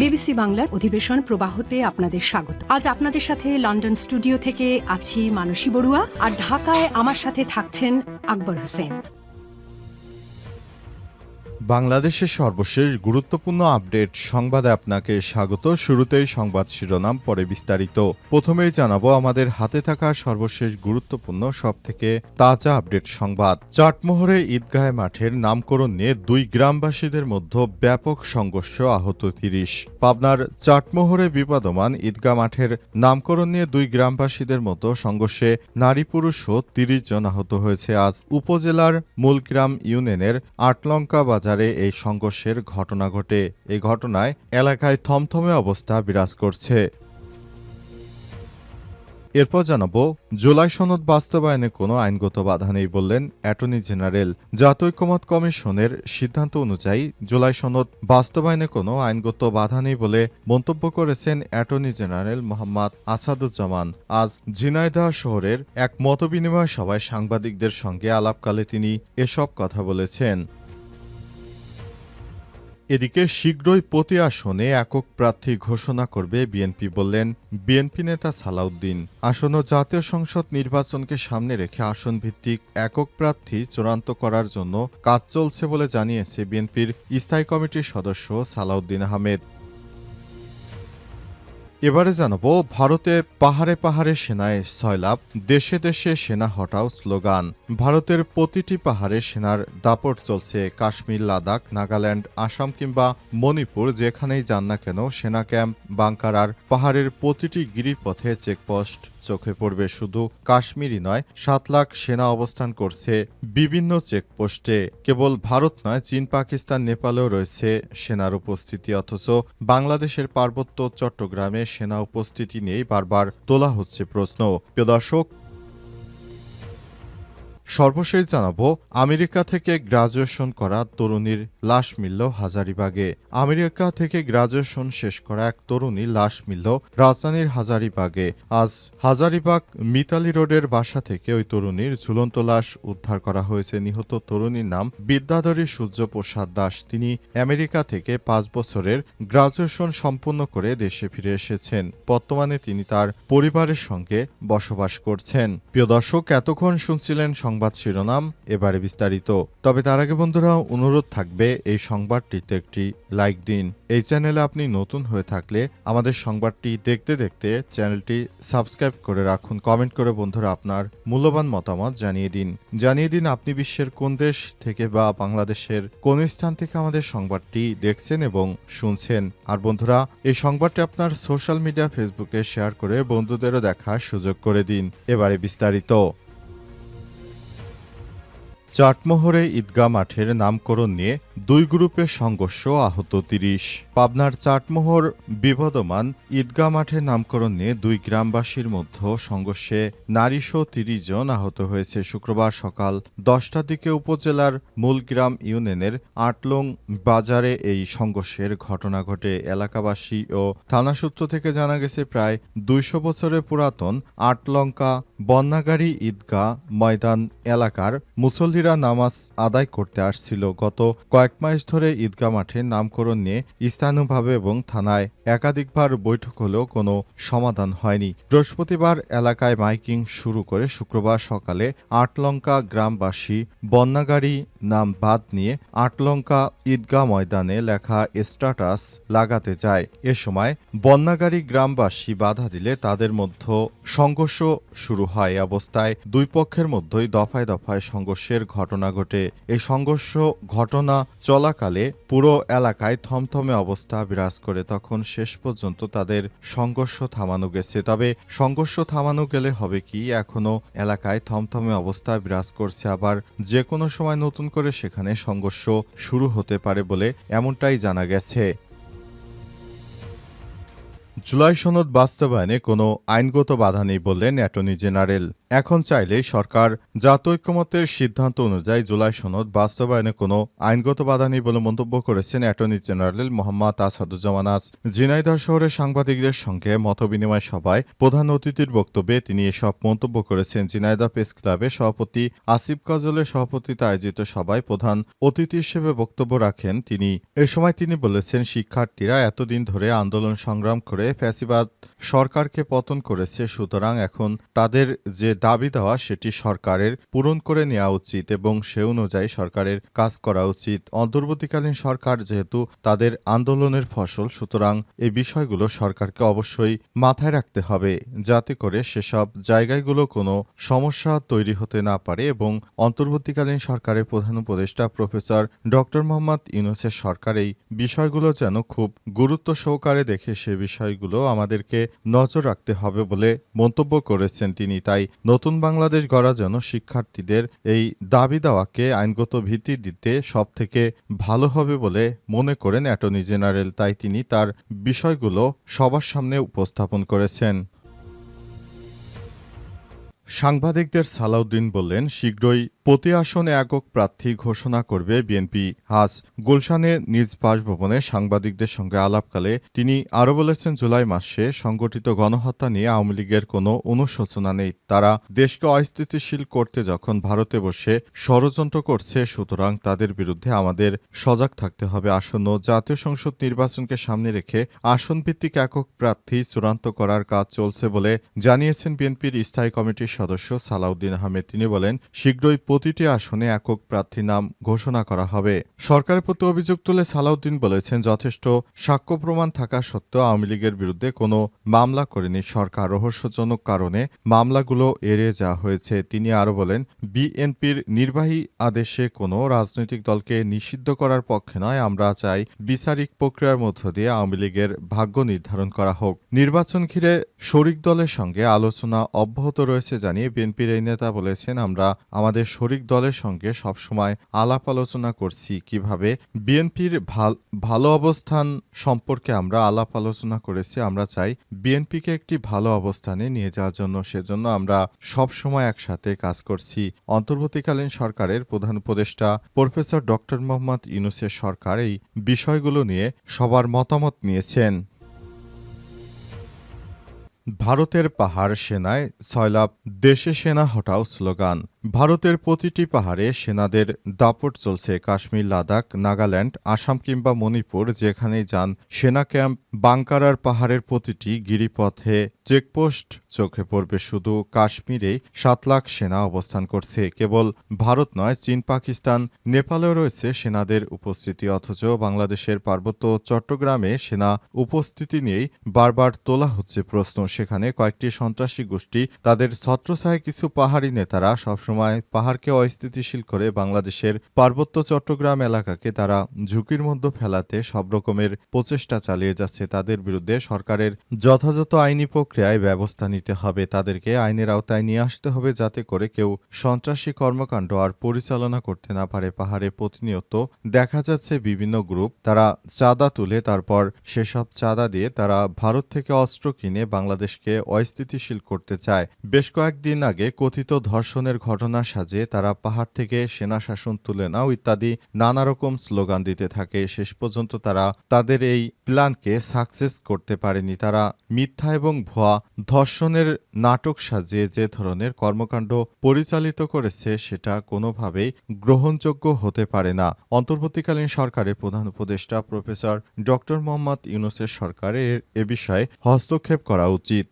BBC বাংলার অধিবেশন প্রবাহতে আপনাদের স্বাগত। আজ আপনাদের সাথে লন্ডন স্টুডিও থেকে আছি মানসী বড়ুয়া, আর ঢাকায় আমার সাথে থাকছেন আকবর হোসেন। বাংলাদেশের সর্বশেষ গুরুত্বপূর্ণ আপডেট সংবাদে আপনাকে স্বাগত। শুরুতেই সংবাদ শিরোনাম, পরে বিস্তারিত। প্রথমেই জানাবো আমাদের হাতে থাকা সর্বশেষ গুরুত্বপূর্ণ সবথেকে তাজা আপডেট সংবাদ। চাটমোহরে ঈদগাহ মাঠের নামকরণ নিয়ে দুই গ্রামবাসীদের মধ্যে ব্যাপক সংঘর্ষ, আহত ৩০। পাবনার চাটমোহরে বিবাদমান ঈদগাহ মাঠের নামকরণ নিয়ে দুই গ্রামবাসীদের মতো সংঘর্ষে নারী পুরুষ ও ৩০ জন আহত হয়েছে। আজ উপজেলার মূলগ্রাম ইউনিয়নের আটলঙ্কা বাজারে এই সংঘর্ষের ঘটনা ঘটে। এই ঘটনায় এলাকায় থমথমে অবস্থা বিরাজ করছে। এরপর জানাবো, জুলাই সনদ বাস্তবায়নে কোনো আইনগত বাধা নেই বললেন অ্যাটর্নি জেনারেল। জাতীয় ঐকমত্য কমিশনের সিদ্ধান্ত অনুযায়ী জুলাই সনদ বাস্তবায়নে কোনো আইনগত বাধা নেই বলে মন্তব্য করেছেন অ্যাটর্নি জেনারেল মোহাম্মদ আসাদুজ্জামান। আজ ঝিনাইদহ শহরের এক মতবিনিময় সভায় সাংবাদিকদের সঙ্গে আলাপকালে তিনি এসব কথা বলেছেন। এদিকে শীঘ্রই প্রতি আসনে একক প্রার্থী ঘোষণা করবে বিএনপি বললেন বিএনপি নেতা সালাউদ্দিন। আসন্ন জাতীয় সংসদ নির্বাচনকে সামনে রেখে আসন ভিত্তিক একক প্রার্থী চূড়ান্ত করার জন্য কাজ চলছে বলে জানিয়েছে বিএনপির স্থায়ী কমিটির সদস্য সালাউদ্দিন আহমেদ। এবারে জানাবো, ভারতে পাহাড়ে পাহাড়ে সেনায় সয়লাভ, দেশে দেশে সেনা হটাও স্লোগান। ভারতের প্রতিটি পাহাড়ে সেনার দাপট চলছে। কাশ্মীর, লাদাখ, নাগাল্যান্ড, আসাম কিংবা মণিপুর, যেখানেই যান না কেন সেনা ক্যাম্প, বাংকার আর পাহাড়ের প্রতিটি গিরিপথে চেকপোস্ট চোখে পড়বে। শুধু কাশ্মীরই নয়, ৭ লাখ সেনা অবস্থান করছে বিভিন্ন চেকপোস্টে। কেবল ভারত নয়, চীন, পাকিস্তান, নেপালেও রয়েছে সেনার উপস্থিতি। অথচ বাংলাদেশের পার্বত্য চট্টগ্রামে সেনা উপস্থিতি নিয়েই বারবার তোলা হচ্ছে প্রশ্ন। প্রিয় দর্শক, সর্বশেষ জানাবো, আমেরিকা থেকে গ্রাজুয়েশন করা তরুণীর লাশ মিলল হাজারীবাগে। আমেরিকা থেকে গ্রাজুয়েশন শেষ করা এক তরুণীর লাশ মিলল রাজধানীর হাজারীবাগে। আজ হাজারীবাগ মিতালি রোডের বাসা থেকে ওই তরুণীর ঝুলন্ত লাশ উদ্ধার করা হয়েছে। নিহত তরুণীর নাম বিদ্যাধরী সূর্যপ্রসাদ দাস। তিনি আমেরিকা থেকে ৫ বছরের গ্রাজুয়েশন সম্পন্ন করে দেশে ফিরে এসেছেন। বর্তমানে তিনি তার পরিবারের সঙ্গে বসবাস করছেন। প্রিয় দর্শক, এতক্ষণ শুনছিলেন সংবাদ শিরোনাম, এবারে বিস্তারিত। তবে তার আগে বন্ধুরা, অনুরোধ থাকবে এই সংবাদটিতে একটি লাইক দিন। এই চ্যানেলে আপনি নতুন হয়ে থাকলে আমাদের সংবাদটি দেখতে দেখতে চ্যানেলটি সাবস্ক্রাইব করে রাখুন। কমেন্ট করে বন্ধুরা আপনার মূল্যবান মতামত জানিয়ে দিন আপনি বিশ্বের কোন দেশ থেকে বা বাংলাদেশের কোন স্থান থেকে আমাদের সংবাদটি দেখছেন এবং শুনছেন। আর বন্ধুরা, এই সংবাদটি আপনার সোশ্যাল মিডিয়া ফেসবুকে শেয়ার করে বন্ধুদেরও দেখার সুযোগ করে দিন। এবারে বিস্তারিত। চাটমোহরে ঈদগাহ মাঠের নামকরণ নিয়ে দুই গ্রুপের সংঘর্ষ, আহত ৩০। পাবনার চাটমোহর বিবাদমান ঈদগাহ মাঠের নামকরণ নিয়ে দুই গ্রামবাসীর মধ্যে সংঘর্ষে নারীসহ ৩০ জন আহত হয়েছে। শুক্রবার সকাল ১০টার দিকে উপজেলার মূলগ্রাম ইউনিয়নের আটলং বাজারে এই সংঘর্ষের ঘটনা ঘটে। এলাকাবাসী ও থানা সূত্র থেকে জানা গেছে, প্রায় ২০০ বছরের পুরাতন আটলঙ্কা বন্যাগাড়ি ঈদগাহ ময়দান এলাকার মুসল্লিরা নামাজ আদায় করতে আসছিল। গত কয়েক মাস ধরে ঈদগাহ মাঠের নামকরণ নিয়ে স্থানীয়ভাবে এবং থানায় একাধিকবার বৈঠক হলেও কোনো সমাধান হয়নি। বৃহস্পতিবার এলাকায় মাইকিং শুরু করে শুক্রবার সকালে আটলঙ্কা গ্রামবাসী বন্যাগাড়ি নাম বাদ নিয়ে আটলঙ্কা ঈদগাহ ময়দানে লেখা স্ট্যাটাস লাগাতে যায়। এ সময় বন্যাগাড়ি গ্রামবাসী বাধা দিলে তাদের মধ্যে সংঘর্ষ শুরু হয়। অবস্থায় দুই পক্ষের মধ্যেই দফায় দফায় সংঘর্ষের ঘটনা ঘটে। এই সংঘর্ষ ঘটনা চলাকালে পুরো এলাকায় থমথমে অবস্থা বিরাজ করে। তখন শেষ পর্যন্ত তাদের সংঘর্ষ থামানো গেছে। তবে সংঘর্ষ থামানো গেলে হবে কি, এখনো এলাকায় থমথমে অবস্থা বিরাজ করছে। আবার যে কোনো সময় নতুন করে সেখানে সংঘর্ষ শুরু হতে পারে বলে এমনটাই জানা গেছে। জুলাই সনদ বাস্তবায়নে কোনো আইনগত বাধা নেই বললেন অ্যাটর্নি জেনারেল। এখন চাইলেই সরকার জাতীয় ঐক্যমত্যের সিদ্ধান্ত অনুযায়ী জুলাই সনদ বাস্তবায়নে কোনো আইনগত বাধা নেই বলে মন্তব্য করেছেন অ্যাটর্নি জেনারেল মোহাম্মদ আসাদুজ্জামান আজ। ঝিনাইদহ শহরে সাংবাদিকদের সঙ্গে মতবিনিময় সভায় প্রধান অতিথির বক্তব্যে তিনি এসব মন্তব্য করেছেন। ঝিনাইদহ প্রেস ক্লাবের সভাপতি আসিফ কাজলের সভাপতিত্বে আয়োজিত সভায় প্রধান অতিথি হিসেবে বক্তব্য রাখেন তিনি। এ সময় তিনি বলেছেন, শিক্ষার্থীরা এতদিন ধরে আন্দোলন সংগ্রাম করে ফ্যাসিবাদ সরকারকে পতন করেছে, সুতরাং এখন তাদের যে দাবি দেওয়া সেটি সরকারের পূরণ করে নেওয়া উচিত এবং সে অনুযায়ী সরকারের কাজ করা উচিত। অন্তর্বর্তীকালীন সরকার যেহেতু তাদের আন্দোলনের ফসল, সুতরাং এই বিষয়গুলো সরকারকে অবশ্যই মাথায় রাখতে হবে যাতে করে সেসব জায়গাগুলো কোনো সমস্যা তৈরি হতে না পারে এবং অন্তর্বর্তীকালীন সরকারের প্রধান উপদেষ্টা প্রফেসর ডক্টর মোহাম্মদ ইউনূসের সরকার এই বিষয়গুলো যেন খুব গুরুত্ব সহকারে দেখে সে বিষয়গুলো আমাদেরকে নজর রাখতে হবে বলে মন্তব্য করেছেন তিনি। তাই নতুন বাংলাদেশ গড়া যেন শিক্ষার্থীদের এই দাবি দেওয়াকে আইনগত ভিত্তি দিতে সবথেকে ভালো হবে বলে মনে করেন অ্যাটর্নি জেনারেল। তাই তিনি তার বিষয়গুলো সবার সামনে উপস্থাপন করেছেন। সাংবাদিকদের সালাউদ্দিন বললেন, শীঘ্রই প্রতি আসনে একক প্রার্থী ঘোষণা করবে বিএনপি। আজ গুলশানে নিজ বাসভবনে সাংবাদিকদের সঙ্গে আলাপকালে তিনি আরও বলেছেন, জুলাই মাসে সংগঠিত গণহত্যা নিয়ে আওয়ামী লীগের কোনো অনুশোচনা নেই। তারা দেশকে অস্থিতিশীল করতে যখন ভারতে বসে ষড়যন্ত্র করছে, সুতরাং তাদের বিরুদ্ধে আমাদের সজাগ থাকতে হবে। আসন্ন জাতীয় সংসদ নির্বাচনকে সামনে রেখে আসনভিত্তিক একক প্রার্থী চূড়ান্ত করার কাজ চলছে বলে জানিয়েছেন বিএনপির স্থায়ী কমিটির সদস্য সালাউদ্দিন আহমেদ। তিনি বলেন, শীঘ্রই প্রতিটি আসনে একক প্রার্থী নাম ঘোষণা করা হবে। সরকারের প্রতি অভিযোগ তুলে সালাউদ্দিন বলেছেন, যথেষ্ট সাক্ষ্য প্রমাণ থাকা সত্ত্বেও আওয়ামী লীগের বিরুদ্ধে কোনো মামলা করেনি সরকার। রহস্যজনক কারণে মামলাগুলো এড়িয়ে যাওয়া হয়েছে। তিনি আরও বলেন, বিএনপির নির্বাহী আদেশে কোনো রাজনৈতিক দলকে নিষিদ্ধ করার পক্ষে নয়। আমরা চাই বিচারিক প্রক্রিয়ার মধ্য দিয়ে আওয়ামী লীগের ভাগ্য নির্ধারণ করা হোক। নির্বাচন ঘিরে শরিক দলের সঙ্গে আলোচনা অব্যাহত রয়েছে জানিয়ে বিএনপির এই নেতা বলেছেন, আমরা আমাদের শরিক দলের সঙ্গে সবসময় আলাপ আলোচনা করছি কিভাবে বিএনপির ভালো অবস্থান সম্পর্কে আমরা আলাপ আলোচনা করেছি। আমরা চাই বিএনপিকে একটি ভালো অবস্থানে নিয়ে যাওয়ার জন্য, সেজন্য আমরা সবসময় একসাথে কাজ করছি। অন্তর্বর্তীকালীন সরকারের প্রধান উপদেষ্টা প্রফেসর ডক্টর মোহাম্মদ ইউনূসের সরকার এই বিষয়গুলো নিয়ে সবার মতামত নিয়েছেন। ভারতের পাহাড় সেনায় সয়লাব, দেশে সেনা হটাও স্লোগান। ভারতের প্রতিটি পাহাড়ে সেনাদের দাপট চলছে। কাশ্মীর, লাদাখ, নাগাল্যান্ড, আসাম কিংবা মণিপুর যেখানেই যান সেনা ক্যাম্প, বাংকার আর পাহাড়ের প্রতিটি গিরিপথে চেকপোস্ট চোখে পড়বে। শুধু কাশ্মীরেই 7 লাখ সেনা অবস্থান করছে। কেবল ভারত নয়, চীন, পাকিস্তান, নেপালেও রয়েছে সেনাদের উপস্থিতি। অথচ বাংলাদেশের পার্বত্য চট্টগ্রামে সেনা উপস্থিতি নিয়েই বারবার তোলা হচ্ছে প্রশ্ন। সেখানে কয়েকটি সন্ত্রাসী গোষ্ঠী, তাদের ছত্রছায়ায় কিছু পাহাড়ি নেতারা সবসময় পাহাড়কে অস্থিতিশীল করে বাংলাদেশের পার্বত্য চট্টগ্রাম এলাকাকে তারা ঝুঁকির মধ্যে ফেলাতে সব রকমের প্রচেষ্টা চালিয়ে যাচ্ছে। তাদের বিরুদ্ধে সরকারের যথাযথ আইনি প্রক্রিয়ায় ব্যবস্থা নিতে হবে। তাদেরকে আইনের আওতায় নিয়ে আসতে হবে যাতে করে কেউ সন্ত্রাসী কর্মকাণ্ড আর পরিচালনা করতে না পারে। পাহাড়ে প্রতিনিয়ত দেখা যাচ্ছে বিভিন্ন গ্রুপ, তারা চাঁদা তুলে তারপর সেসব চাঁদা দিয়ে তারা ভারত থেকে অস্ত্র কিনে বাংলাদেশকে অস্থিতিশীল করতে চায়। বেশ কয়েকদিন আগে কথিত ধর্ষণের ঘটনা সাজিয়ে তারা পাহাড় থেকে সেনা শাসন তুলে নাও ইত্যাদি নানা রকম স্লোগান দিতে থাকে। শেষ পর্যন্ত তারা তাদের এই প্ল্যানকে সাকসেস করতে পারেনি। তারা মিথ্যা এবং ভুয়া ধর্ষণের নাটক সাজিয়ে যে ধরনের কর্মকাণ্ড পরিচালিত করেছে সেটা কোনোভাবেই গ্রহণযোগ্য হতে পারে না। অন্তর্বর্তীকালীন সরকারের প্রধান উপদেষ্টা প্রফেসর ডক্টর মোহাম্মদ ইউনূসের সরকারের এ বিষয়ে হস্তক্ষেপ করা উচিত।